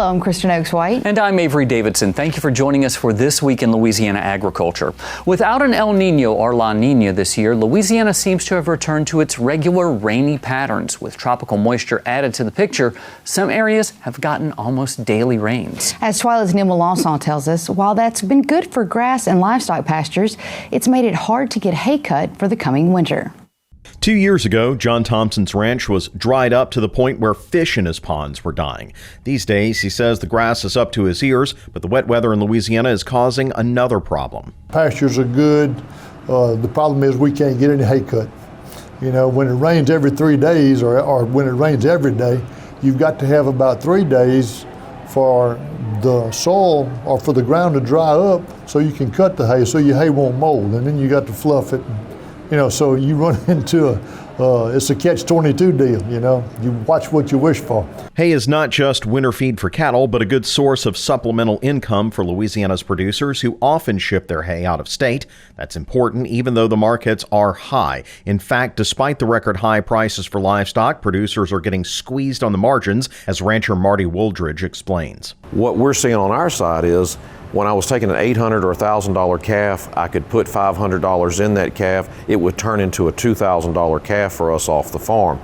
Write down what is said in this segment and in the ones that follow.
Hello, I'm Kristen Oaks-White. And I'm Avery Davidson. Thank you for joining us for This Week in Louisiana Agriculture. Without an El Nino or La Nina this year, Louisiana seems to have returned to its regular rainy patterns. With tropical moisture added to the picture, some areas have gotten almost daily rains. As TWILA's Neil Melanson tells us, while that's been good for grass and livestock pastures, it's made it hard to get hay cut for the coming winter. 2 years ago, John Thompson's ranch was dried up to the point where fish in his ponds were dying. These days, he says the grass is up to his ears, but the wet weather in Louisiana is causing another problem. Pastures are good. The problem is we can't get any hay cut. You know, when it rains every 3 days or when it rains every day, you've got to have about 3 days for the soil or for the ground to dry up so you can cut the hay so your hay won't mold, and then you got to fluff it. You know, so you run into it's a catch-22 deal, you know. You watch what you wish for. Hay is not just winter feed for cattle, but a good source of supplemental income for Louisiana's producers who often ship their hay out of state. That's important even though the markets are high. In fact, despite the record high prices for livestock, producers are getting squeezed on the margins, as rancher Marty Wooldridge explains. What we're seeing on our side is when I was taking an $800 or $1,000 calf, I could put $500 in that calf. It would turn into a $2,000 calf for us off the farm.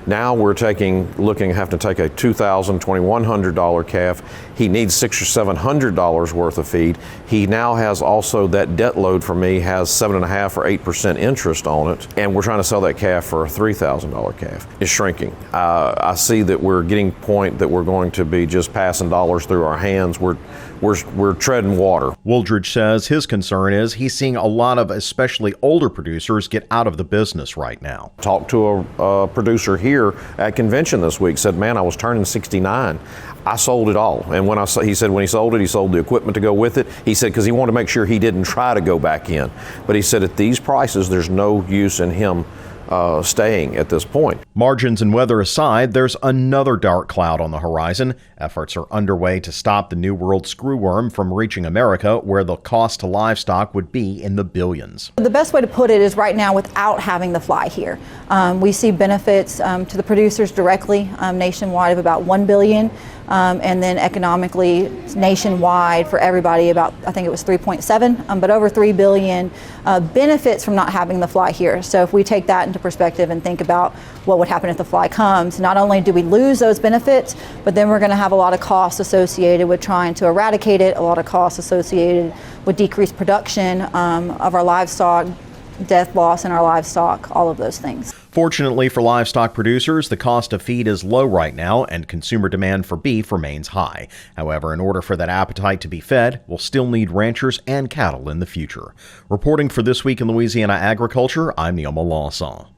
Now we're having to take a $2,000, $2,100 calf. He needs $600 or $700 worth of feed. He now has also that debt load for me has 7.5% or 8% interest on it, and we're trying to sell that calf for a $3,000 calf. It's shrinking. I see that we're getting to the point that we're going to be just passing dollars through our hands. We're treading water. Wooldridge says his concern is he's seeing a lot of especially older producers get out of the business right now. Talked to a producer here at convention this week, said, man, I was turning 69. I sold it all. And he said when he sold it, he sold the equipment to go with it. He said because he wanted to make sure he didn't try to go back in. But he said at these prices, there's no use in him staying at this point. Margins and weather aside, there's another dark cloud on the horizon. Efforts are underway to stop the New World screwworm from reaching America, where the cost to livestock would be in the billions. The best way to put it is right now without having the fly here. We see benefits to the producers directly nationwide of about $1 billion. And then economically nationwide for everybody about, I think it was 3.7, but over 3 billion benefits from not having the fly here. So if we take that into perspective and think about what would happen if the fly comes, not only do we lose those benefits, but then we're going to have a lot of costs associated with trying to eradicate it, a lot of costs associated with decreased production of our livestock, death loss in our livestock, all of those things. Fortunately for livestock producers, the cost of feed is low right now and consumer demand for beef remains high. However, in order for that appetite to be fed, we'll still need ranchers and cattle in the future. Reporting for This Week in Louisiana Agriculture, I'm Neil Melanson.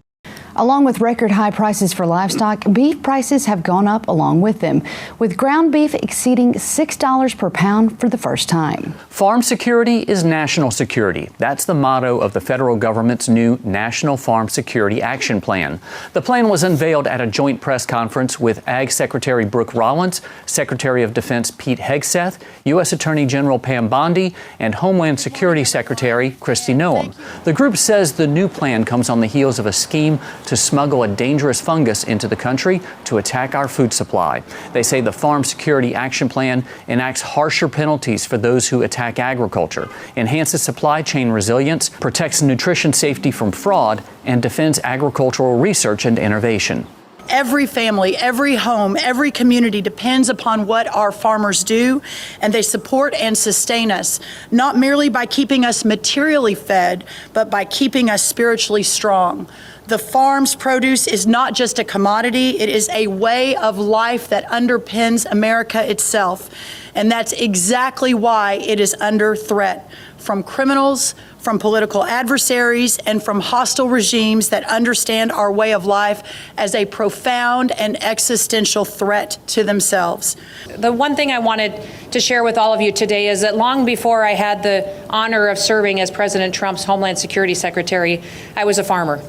Along with record high prices for livestock, beef prices have gone up along with them, with ground beef exceeding $6 per pound for the first time. Farm security is national security. That's the motto of the federal government's new National Farm Security Action Plan. The plan was unveiled at a joint press conference with Ag Secretary Brooke Rollins, Secretary of Defense Pete Hegseth, U.S. Attorney General Pam Bondi, and Homeland Security Secretary Kristi Noem. The group says the new plan comes on the heels of a scheme to smuggle a dangerous fungus into the country to attack our food supply. They say the Farm Security Action Plan enacts harsher penalties for those who attack agriculture, enhances supply chain resilience, protects nutrition safety from fraud, and defends agricultural research and innovation. Every family, every home, every community depends upon what our farmers do, and they support and sustain us, not merely by keeping us materially fed, but by keeping us spiritually strong. The farm's produce is not just a commodity, it is a way of life that underpins America itself. And that's exactly why it is under threat from criminals, from political adversaries, and from hostile regimes that understand our way of life as a profound and existential threat to themselves. The one thing I wanted to share with all of you today is that long before I had the honor of serving as President Trump's Homeland Security Secretary, I was a farmer.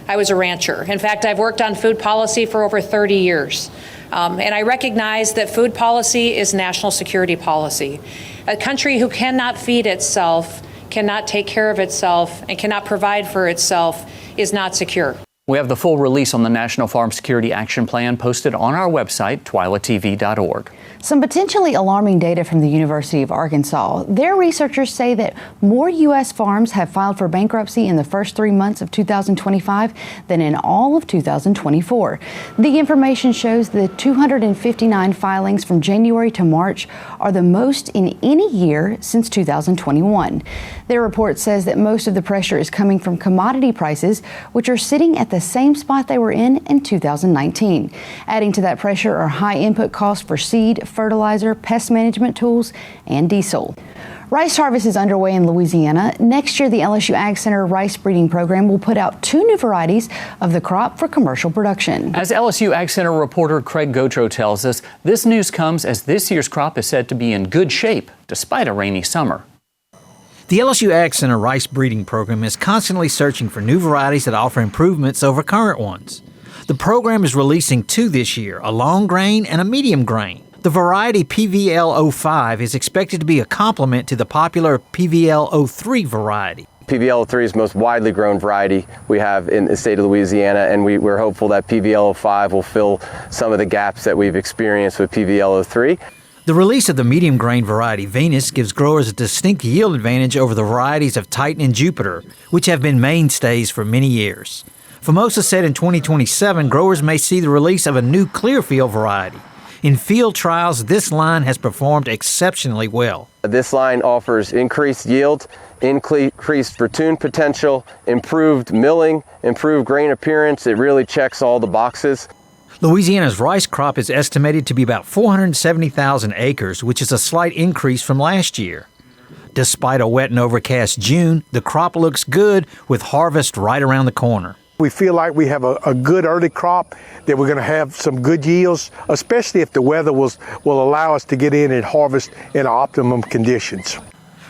I was a rancher. In fact, I've worked on food policy for over 30 years. And I recognize that food policy is national security policy. A country who cannot feed itself, cannot take care of itself, and cannot provide for itself is not secure. We have the full release on the National Farm Security Action Plan posted on our website, twilatv.org. Some potentially alarming data from the University of Arkansas. Their researchers say that more U.S. farms have filed for bankruptcy in the first 3 months of 2025 than in all of 2024. The information shows that 259 filings from January to March are the most in any year since 2021. Their report says that most of the pressure is coming from commodity prices, which are sitting at the same spot they were in 2019. Adding to that pressure are high input costs for seed, fertilizer, pest management tools, and diesel. Rice harvest is underway in Louisiana. Next year, the LSU Ag Center rice breeding program will put out 2 new varieties of the crop for commercial production. As LSU Ag Center reporter Craig Gautreaux tells us, this news comes as this year's crop is said to be in good shape despite a rainy summer. The LSU Ag Center rice breeding program is constantly searching for new varieties that offer improvements over current ones. The program is releasing 2 this year, a long grain and a medium grain. The variety PVL-05 is expected to be a complement to the popular PVL-03 variety. PVL-03 is the most widely grown variety we have in the state of Louisiana, and we're hopeful that PVL-05 will fill some of the gaps that we've experienced with PVL-03. The release of the medium grain variety Venus gives growers a distinct yield advantage over the varieties of Titan and Jupiter, which have been mainstays for many years. Formosa said in 2027, growers may see the release of a new Clearfield variety. In field trials, this line has performed exceptionally well. This line offers increased yield, increased ratoon potential, improved milling, improved grain appearance. It really checks all the boxes. Louisiana's rice crop is estimated to be about 470,000 acres, which is a slight increase from last year. Despite a wet and overcast June, the crop looks good with harvest right around the corner. We feel like we have a good early crop, that we're going to have some good yields, especially if the weather will allow us to get in and harvest in optimum conditions.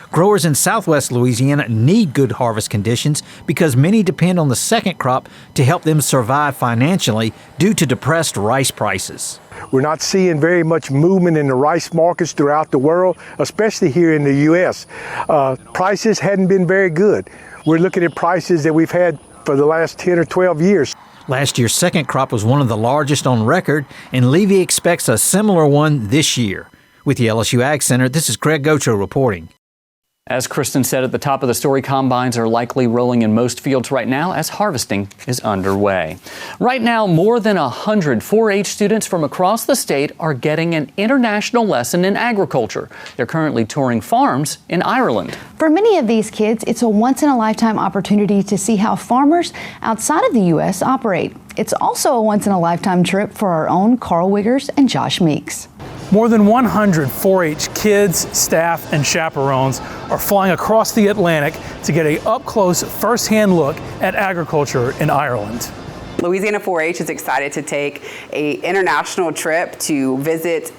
Growers in southwest Louisiana need good harvest conditions because many depend on the second crop to help them survive financially due to depressed rice prices. We're not seeing very much movement in the rice markets throughout the world, especially here in the U.S. Prices hadn't been very good. We're looking at prices that we've had for the last 10 or 12 years. Last year's second crop was one of the largest on record, and Levy expects a similar one this year. With the LSU Ag Center, this is Craig Gautreaux reporting. As Kristen said at the top of the story, combines are likely rolling in most fields right now as harvesting is underway. Right now, more than 100 4-H students from across the state are getting an international lesson in agriculture. They're currently touring farms in Ireland. For many of these kids, it's a once-in-a-lifetime opportunity to see how farmers outside of the U.S. operate. It's also a once-in-a-lifetime trip for our own Carl Wiggers and Josh Meeks. More than 100 4-H kids, staff, and chaperones are flying across the Atlantic to get an up-close, first-hand look at agriculture in Ireland. Louisiana 4-H is excited to take an international trip to visit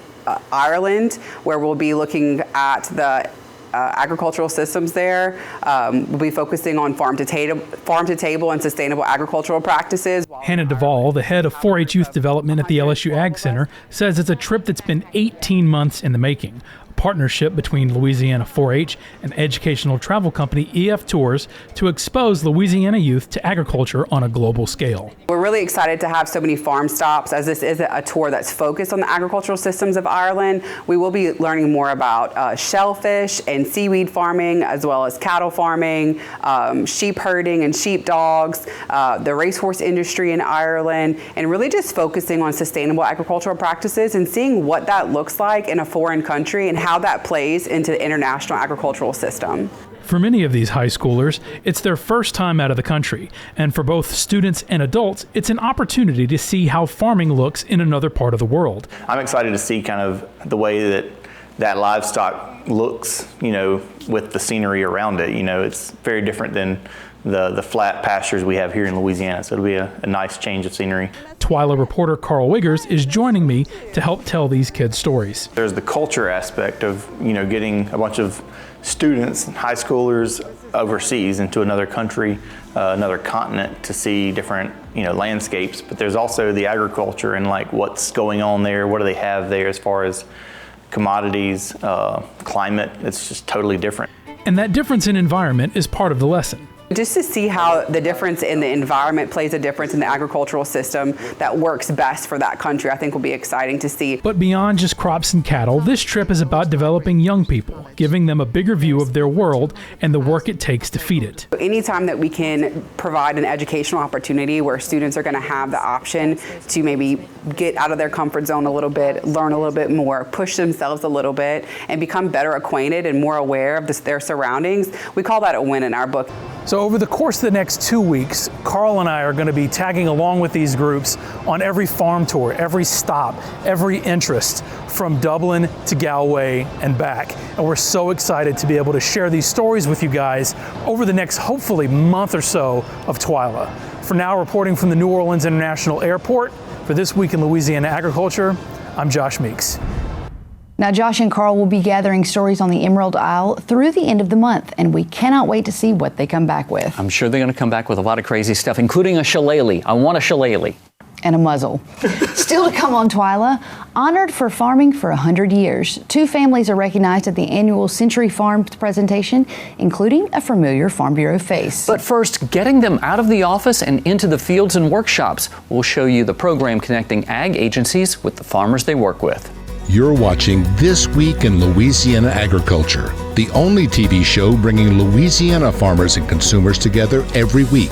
Ireland, where we'll be looking at the agricultural systems there. We'll be focusing on farm to table and sustainable agricultural practices. Hannah Duvall, the head of 4-H Youth Development at the LSU Ag Center, says it's a trip that's been 18 months in the making. Partnership between Louisiana 4-H and educational travel company EF Tours to expose Louisiana youth to agriculture on a global scale. We're really excited to have so many farm stops, as this is a tour that's focused on the agricultural systems of Ireland. We will be learning more about shellfish and seaweed farming, as well as cattle farming, sheep herding and sheepdogs, the racehorse industry in Ireland, and really just focusing on sustainable agricultural practices and seeing what that looks like in a foreign country and how that plays into the international agricultural system. For many of these high schoolers, it's their first time out of the country, and for both students and adults, it's an opportunity to see how farming looks in another part of the world. I'm excited to see kind of the way that livestock looks, with the scenery around it. It's very different than the flat pastures we have here in Louisiana, so it'll be a nice change of scenery. TWILA reporter Carl Wiggers is joining me to help tell these kids stories. There's the culture aspect of, getting a bunch of students, high schoolers overseas into another country, another continent to see different, landscapes. But there's also the agriculture and what's going on there. What do they have there as far as commodities, climate? It's just totally different. And that difference in environment is part of the lesson. Just to see how the difference in the environment plays a difference in the agricultural system that works best for that country, I think will be exciting to see. But beyond just crops and cattle, this trip is about developing young people, giving them a bigger view of their world and the work it takes to feed it. Anytime that we can provide an educational opportunity where students are going to have the option to maybe get out of their comfort zone a little bit, learn a little bit more, push themselves a little bit, and become better acquainted and more aware of their surroundings, we call that a win in our book. So over the course of the next 2 weeks, Carl and I are going to be tagging along with these groups on every farm tour, every stop, every interest, from Dublin to Galway and back. And we're so excited to be able to share these stories with you guys over the next, hopefully, month or so of TWILA. For now, reporting from the New Orleans International Airport, for This Week in Louisiana Agriculture, I'm Josh Meeks. Now, Josh and Carl will be gathering stories on the Emerald Isle through the end of the month, and we cannot wait to see what they come back with. I'm sure they're going to come back with a lot of crazy stuff, including a shillelagh. I want a shillelagh. And a muzzle. Still to come on TWILA, honored for farming for 100 years. 2 families are recognized at the annual Century Farms presentation, including a familiar Farm Bureau face. But first, getting them out of the office and into the fields and workshops. We'll show you the program connecting ag agencies with the farmers they work with. You're watching This Week in Louisiana Agriculture, the only TV show bringing Louisiana farmers and consumers together every week.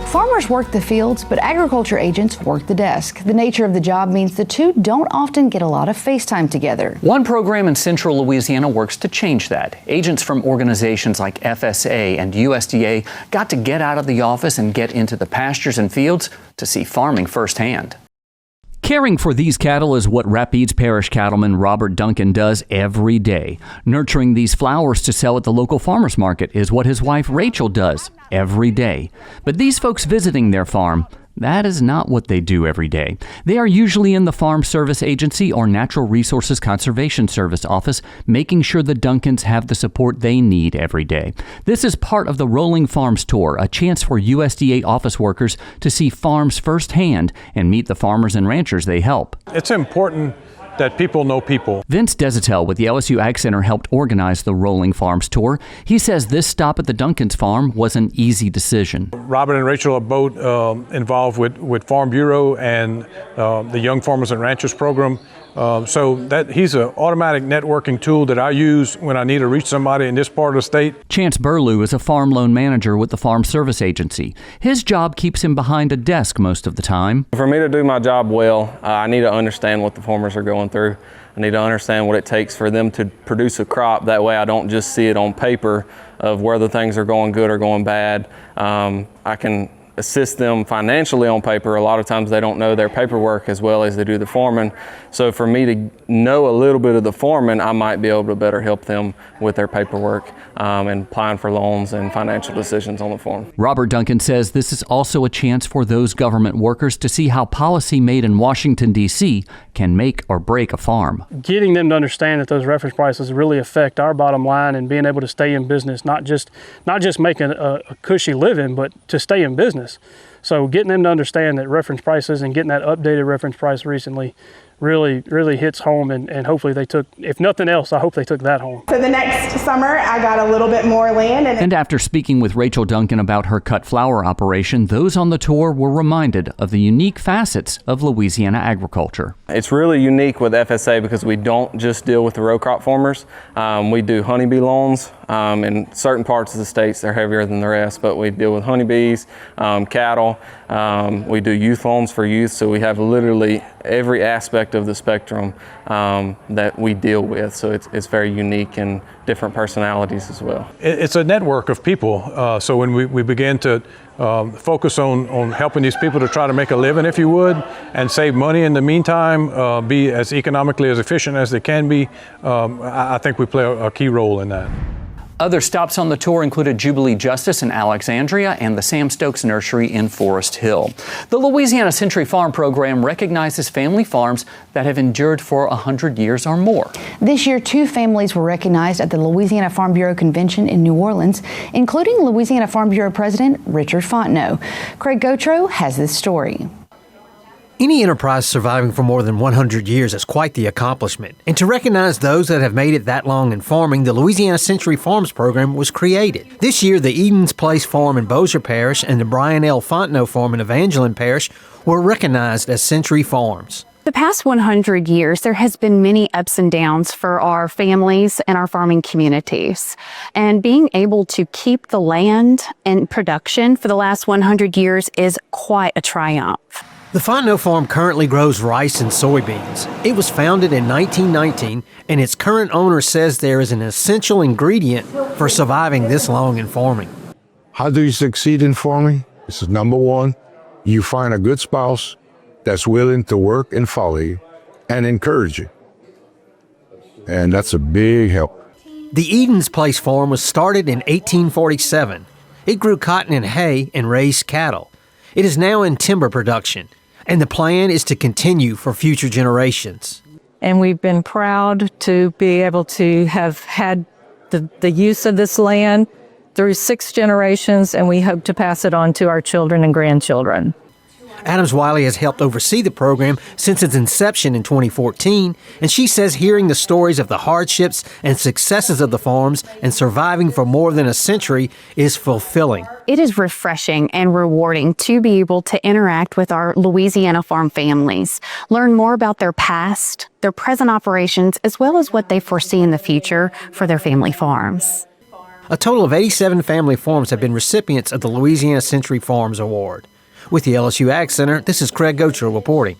Farmers work the fields, but agriculture agents work the desk. The nature of the job means the two don't often get a lot of face time together. One program in central Louisiana works to change that. Agents from organizations like FSA and USDA got to get out of the office and get into the pastures and fields to see farming firsthand. Caring for these cattle is what Rapides Parish cattleman Robert Duncan does every day. Nurturing these flowers to sell at the local farmers market is what his wife Rachel does every day. But these folks visiting their farm, that is not what they do every day. They are usually in the Farm Service Agency or Natural Resources Conservation Service office, making sure the Duncans have the support they need every day. This is part of the Rolling Farms Tour, a chance for USDA office workers to see farms firsthand and meet the farmers and ranchers they help. It's important that people know people. Vince Desatel with the LSU Ag Center helped organize the Rolling Farms Tour. He says this stop at the Duncans farm was an easy decision. Robert and Rachel are both involved with Farm Bureau and the Young Farmers and Ranchers program. So that he's an automatic networking tool that I use when I need to reach somebody in this part of the state. Chance Burlew is a farm loan manager with the Farm Service Agency. His job keeps him behind a desk most of the time. For me to do my job well, I need to understand what the farmers are going through. I need to understand what it takes for them to produce a crop. That way I don't just see it on paper of whether things are going good or going bad. I can assist them financially on paper. A lot of times they don't know their paperwork as well as they do the farming. So for me to know a little bit of the farming, I might be able to better help them with their paperwork and applying for loans and financial decisions on the farm. Robert Duncan says this is also a chance for those government workers to see how policy made in Washington, D.C. can make or break a farm. Getting them to understand that those reference prices really affect our bottom line and being able to stay in business, not just making a cushy living, but to stay in business. So getting them to understand that reference prices and getting that updated reference price recently really hits home, and hopefully they took, if nothing else, I hope they took that home. So the next summer I got a little bit more land. And after speaking with Rachel Duncan about her cut flower operation, those on the tour were reminded of the unique facets of Louisiana agriculture. It's really unique with FSA because we don't just deal with the row crop farmers. We do honeybee loans. In certain parts of the states they're heavier than the rest, but we deal with honeybees, cattle. We do youth loans for youth, so we have literally every aspect of the spectrum that we deal with. So it's very unique and different personalities as well. It's a network of people. So when we begin to focus on helping these people to try to make a living, if you would, and save money in the meantime, be as economically as efficient as they can be, I think we play a key role in that. Other stops on the tour included Jubilee Justice in Alexandria and the Sam Stokes Nursery in Forest Hill. The Louisiana Century Farm Program recognizes family farms that have endured for 100 years or more. This year, 2 families were recognized at the Louisiana Farm Bureau Convention in New Orleans, including Louisiana Farm Bureau President Richard Fontenot. Craig Gautreaux has this story. Any enterprise surviving for more than 100 years is quite the accomplishment. And to recognize those that have made it that long in farming, the Louisiana Century Farms program was created. This year, the Edens Place Farm in Bossier Parish and the Brian L. Fontenot Farm in Evangeline Parish were recognized as Century Farms. The past 100 years, there has been many ups and downs for our families and our farming communities. And being able to keep the land and production for the last 100 years is quite a triumph. The Fontenot Farm currently grows rice and soybeans. It was founded in 1919, and its current owner says there is an essential ingredient for surviving this long in farming. How do you succeed in farming? This is number one, you find a good spouse that's willing to work and follow you and encourage you. And that's a big help. The Edens Place Farm was started in 1847. It grew cotton and hay and raised cattle. It is now in timber production, and the plan is to continue for future generations. And we've been proud to be able to have had the use of this land through 6 generations, and we hope to pass it on to our children and grandchildren. Adams Wiley has helped oversee the program since its inception in 2014, and she says hearing the stories of the hardships and successes of the farms and surviving for more than a century is fulfilling. It is refreshing and rewarding to be able to interact with our Louisiana farm families, learn more about their past, their present operations, as well as what they foresee in the future for their family farms. A total of 87 family farms have been recipients of the Louisiana Century Farms Award. With the LSU Ag Center, this is Craig Gocher reporting.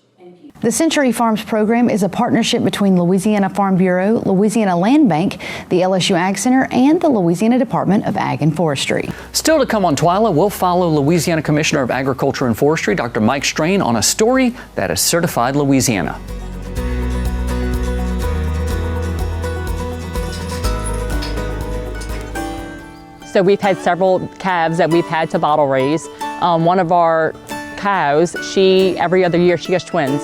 The Century Farms program is a partnership between Louisiana Farm Bureau, Louisiana Land Bank, the LSU Ag Center, and the Louisiana Department of Ag and Forestry. Still to come on TWILA, we'll follow Louisiana Commissioner of Agriculture and Forestry, Dr. Mike Strain, on a story that has certified Louisiana. So we've had several calves that we've had to bottle raise. One of our cows, every other year she has twins.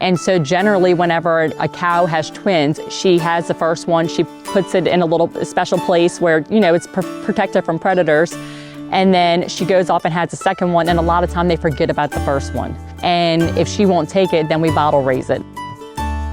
And so generally whenever a cow has twins, she has the first one, she puts it in a little special place where, it's protected from predators. And then she goes off and has the second one, and a lot of time they forget about the first one. And if she won't take it, then we bottle raise it.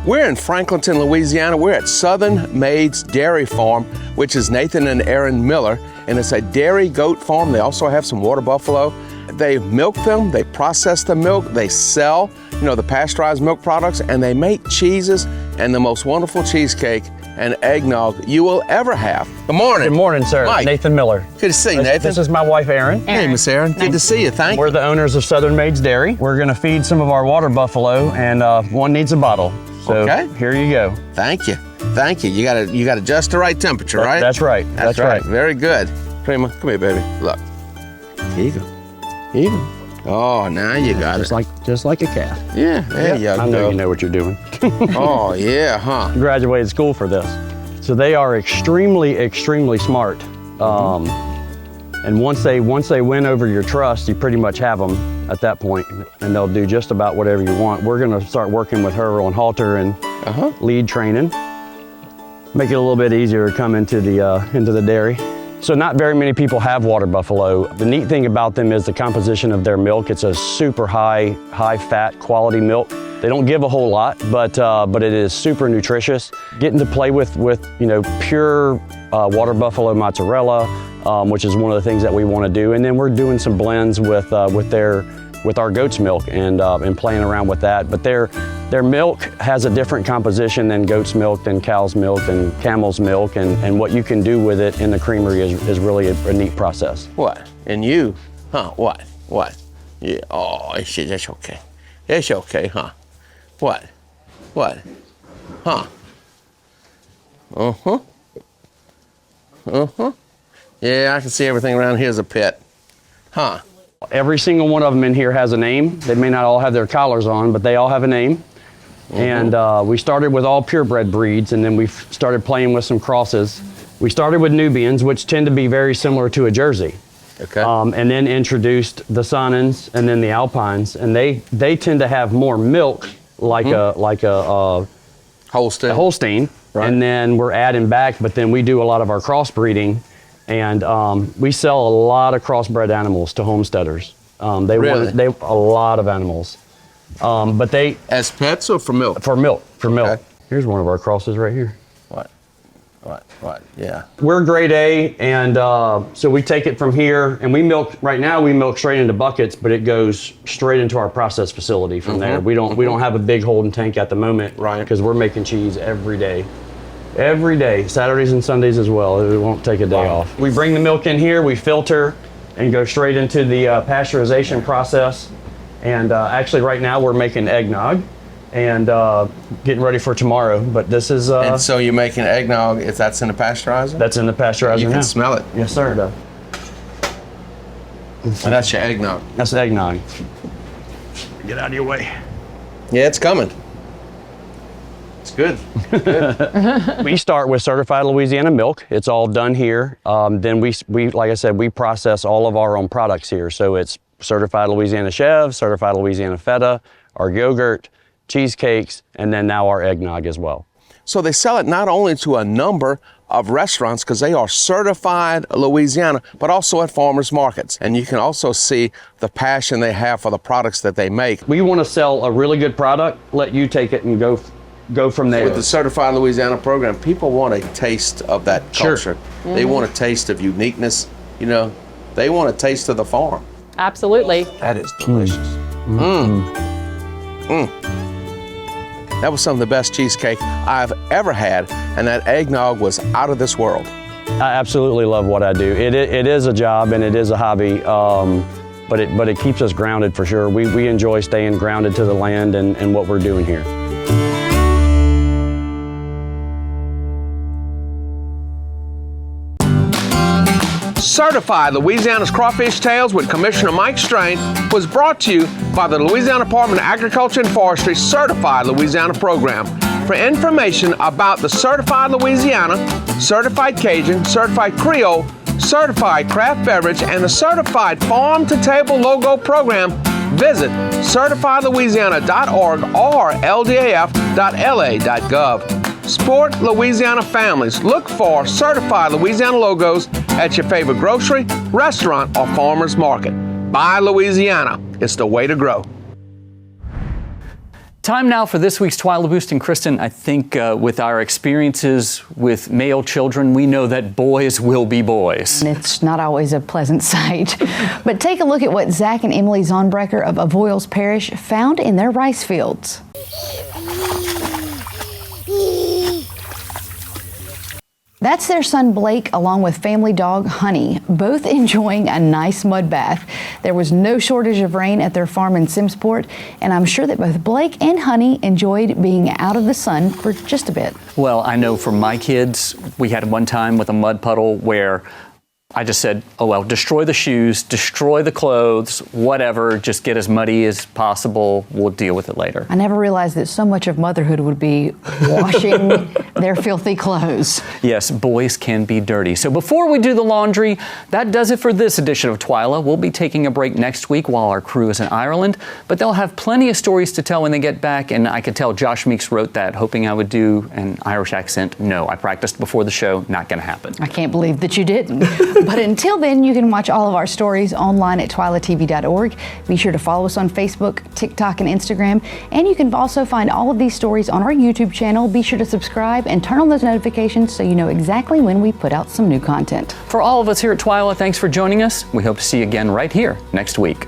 We're in Franklinton, Louisiana. We're at Southern Maids Dairy Farm, which is Nathan and Erin Miller, and it's a dairy goat farm. They also have some water buffalo. They milk them, they process the milk, they sell, the pasteurized milk products, and they make cheeses and the most wonderful cheesecake and eggnog you will ever have. Good morning. Good morning, sir. Mike. Nathan Miller. Good to see you, Nathan. This is my wife, Erin. Hey, Miss Erin. Good to see you. Thank you. We're the owners of Southern Maids Dairy. We're going to feed some of our water buffalo, and one needs a bottle. So okay. Here you go. Thank you. Thank you. You got to just the right temperature, right? That's right. That's right. Very good. Prima, come here, baby. Look. Here you go. Here you go. Oh, now you got it. Just like a calf. Yeah, there you go. I know you know what you're doing. Oh, yeah, huh? Graduated school for this. So they are extremely, extremely smart. And once they win over your trust, you pretty much have them at that point, and they'll do just about whatever you want. We're going to start working with her on halter and lead training. Make it a little bit easier to come into the dairy. So not very many people have water buffalo. The neat thing about them is the composition of their milk. It's a super high fat quality milk. They don't give a whole lot, but it is super nutritious. Getting to play with pure water buffalo mozzarella, which is one of the things that we want to do. And then we're doing some blends with our goat's milk and playing around with that. But their milk has a different composition than goat's milk, than cow's milk, than camel's milk, and what you can do with it in the creamery is really a neat process. What? And you? Huh? What? Yeah. Oh, that's okay. It's okay, huh? What? Huh? Yeah, I can see everything around here is a pit. Huh? Every single one of them in here has a name. They may not all have their collars on, but they all have a name. And we started with all purebred breeds, and then we started playing with some crosses. We started with Nubians, which tend to be very similar to a Jersey. Okay. And then introduced the Sonnens and then the Alpines, and they tend to have more milk, like a Holstein. A Holstein. Right. And then we're adding back, but then we do a lot of our crossbreeding, and we sell a lot of crossbred animals to homesteaders. They really? want a lot of animals. But they as pets or for milk? For milk. Okay. Here's one of our crosses right here. What? Yeah. We're grade A, and so we take it from here, and we milk. Right now, we milk straight into buckets, but it goes straight into our process facility from there. We don't have a big holding tank at the moment, right? Because we're making cheese every day, Saturdays and Sundays as well. We won't take a day off. We bring the milk in here, we filter, and go straight into the pasteurization process. And actually, right now, we're making eggnog. And getting ready for tomorrow, but this is... and so you're making eggnog, if that's in the pasteurizer? That's in the pasteurizer You now. can smell it. Yes, sir. And that's your eggnog? That's eggnog. Get out of your way. Yeah, it's coming. It's good. We start with certified Louisiana milk. It's all done here. Then we, like I said, we process all of our own products here. So it's certified Louisiana Chev, certified Louisiana Feta, our yogurt, cheesecakes, and then now our eggnog as well. So they sell it not only to a number of restaurants, because they are certified Louisiana, but also at farmers markets. And you can also see the passion they have for the products that they make. We want to sell a really good product, let you take it and go from there. With the certified Louisiana program, people want a taste of that culture. Sure. They want a taste of uniqueness. You know, they want a taste of the farm. Absolutely. That is delicious. That was some of the best cheesecake I've ever had, and that eggnog was out of this world. I absolutely love what I do. It is a job and it is a hobby, but it keeps us grounded for sure. We enjoy staying grounded to the land and what we're doing here. Certified Louisiana's Crawfish Tales with Commissioner Mike Strain was brought to you by the Louisiana Department of Agriculture and Forestry Certified Louisiana Program. For information about the Certified Louisiana, Certified Cajun, Certified Creole, Certified Craft Beverage, and the Certified Farm to Table Logo Program, visit certifiedlouisiana.org or ldaf.la.gov. Support Louisiana families. Look for Certified Louisiana logos at your favorite grocery, restaurant, or farmer's market. Buy Louisiana. It's the way to grow. Time now for this week's TWILA Boost. And Kristen, I think with our experiences with male children, we know that boys will be boys. And it's not always a pleasant sight. But take a look at what Zach and Emily Zonbrecker of Avoyles Parish found in their rice fields. That's their son Blake along with family dog Honey, both enjoying a nice mud bath. There was no shortage of rain at their farm in Simsport, and I'm sure that both Blake and Honey enjoyed being out of the sun for just a bit. Well, I know for my kids, we had one time with a mud puddle where I just said, oh well, destroy the shoes, destroy the clothes, whatever, just get as muddy as possible. We'll deal with it later. I never realized that so much of motherhood would be washing their filthy clothes. Yes, boys can be dirty. So before we do the laundry, that does it for this edition of TWILA. We'll be taking a break next week while our crew is in Ireland, but they'll have plenty of stories to tell when they get back, and I could tell Josh Meeks wrote that, hoping I would do an Irish accent. No, I practiced before the show, not gonna happen. I can't believe that you didn't. But until then, you can watch all of our stories online at twilatv.org. Be sure to follow us on Facebook, TikTok, and Instagram. And you can also find all of these stories on our YouTube channel. Be sure to subscribe and turn on those notifications so you know exactly when we put out some new content. For all of us here at TWILA, thanks for joining us. We hope to see you again right here next week.